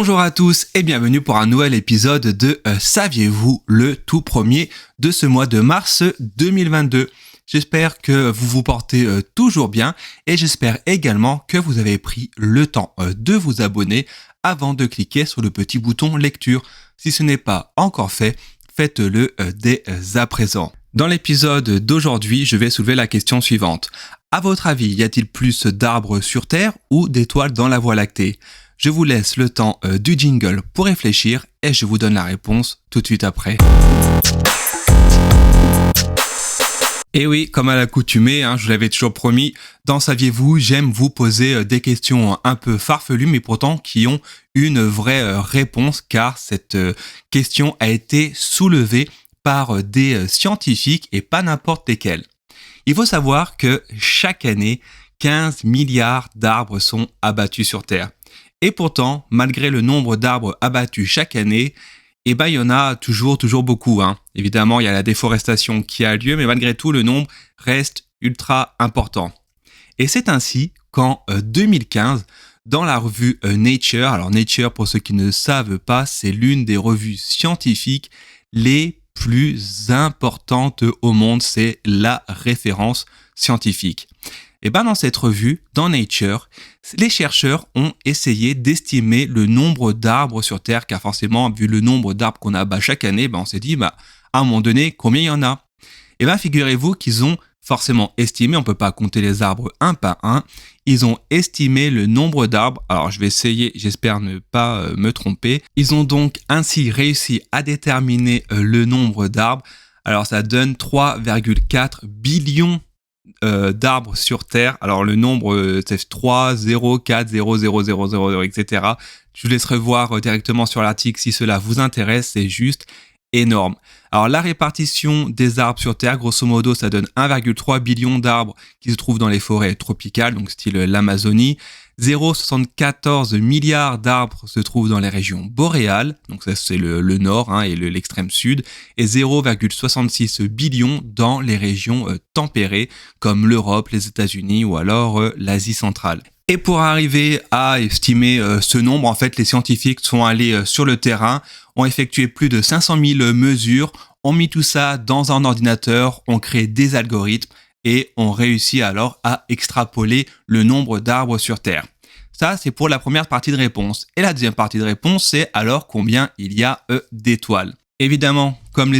Bonjour à tous et bienvenue pour un nouvel épisode de Saviez-vous, le tout premier de ce mois de mars 2022. J'espère que vous vous portez toujours bien et j'espère également que vous avez pris le temps de vous abonner avant de cliquer sur le petit bouton lecture. Si ce n'est pas encore fait, faites-le dès à présent. Dans l'épisode d'aujourd'hui, je vais soulever la question suivante. À votre avis, y a-t-il plus d'arbres sur Terre ou d'étoiles dans la Voie lactée ? Je vous laisse le temps du jingle pour réfléchir et je vous donne la réponse tout de suite après. Et oui, comme à l'accoutumée, je vous l'avais toujours promis, dans Saviez-vous, j'aime vous poser des questions un peu farfelues mais pourtant qui ont une vraie réponse car cette question a été soulevée par des scientifiques et pas n'importe lesquels. Il faut savoir que chaque année, 15 milliards d'arbres sont abattus sur Terre. Et pourtant, malgré le nombre d'arbres abattus chaque année, il y en a toujours beaucoup. Évidemment, il y a la déforestation qui a lieu, mais malgré tout, le nombre reste ultra important. Et c'est ainsi qu'en 2015, dans la revue Nature, alors Nature, pour ceux qui ne savent pas, c'est l'une des revues scientifiques les plus importantes au monde, c'est la référence scientifique. Et dans cette revue, dans Nature, les chercheurs ont essayé d'estimer le nombre d'arbres sur Terre, car forcément, vu le nombre d'arbres qu'on abat chaque année, on s'est dit, à un moment donné, combien il y en a ? Et figurez-vous qu'ils ont forcément estimé, on ne peut pas compter les arbres un par un, ils ont estimé le nombre d'arbres, alors je vais essayer, j'espère ne pas me tromper, ils ont donc ainsi réussi à déterminer le nombre d'arbres, alors ça donne 3,4 billions d'arbres sur Terre. Alors le nombre c'est 3, 0, 4, 0, 0, 0, 0, 0, etc. Je vous laisserai voir directement sur l'article si cela vous intéresse, c'est juste énorme. Alors la répartition des arbres sur Terre, grosso modo, ça donne 1,3 billion d'arbres qui se trouvent dans les forêts tropicales, donc style l'Amazonie. 0,74 milliards d'arbres se trouvent dans les régions boréales, donc ça c'est le nord et l'extrême sud, et 0,66 billions dans les régions tempérées comme l'Europe, les États-Unis ou alors l'Asie centrale. Et pour arriver à estimer ce nombre, en fait, les scientifiques sont allés sur le terrain, ont effectué plus de 500 000 mesures, ont mis tout ça dans un ordinateur, ont créé des algorithmes et ont réussi alors à extrapoler le nombre d'arbres sur Terre. Ça, c'est pour la première partie de réponse. Et la deuxième partie de réponse, c'est alors combien il y a d'étoiles. Évidemment, comme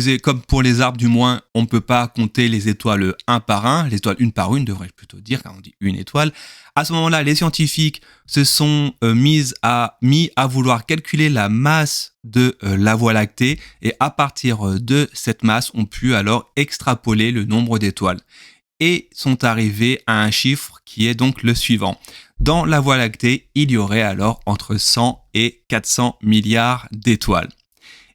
pour les arbres du moins, on ne peut pas compter les étoiles un par un, les étoiles une par une, devrais-je plutôt dire, car on dit une étoile. À ce moment-là, les scientifiques se sont mis à vouloir calculer la masse de la Voie lactée et à partir de cette masse, on pu alors extrapoler le nombre d'étoiles. Et sont arrivés à un chiffre qui est donc le suivant. Dans la Voie lactée, il y aurait alors entre 100 et 400 milliards d'étoiles.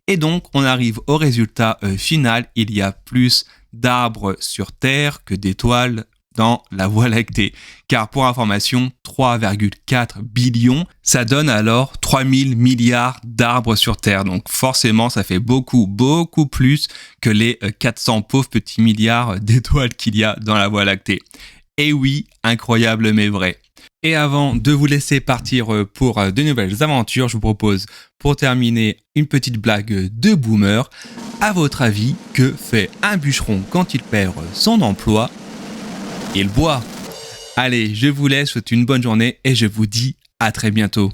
Et donc, on arrive au résultat final, il y a plus d'arbres sur Terre que d'étoiles dans la Voie lactée. Car pour information, 3,4 billions, ça donne alors 3000 milliards d'arbres sur Terre. Donc forcément, ça fait beaucoup plus que les 400 pauvres petits milliards d'étoiles qu'il y a dans la Voie lactée. Et oui, incroyable mais vrai. Et avant de vous laisser partir pour de nouvelles aventures, je vous propose, pour terminer, une petite blague de boomer. À votre avis, que fait un bûcheron quand il perd son emploi ? Il boit. Allez, je vous laisse, je vous souhaite une bonne journée et je vous dis à très bientôt.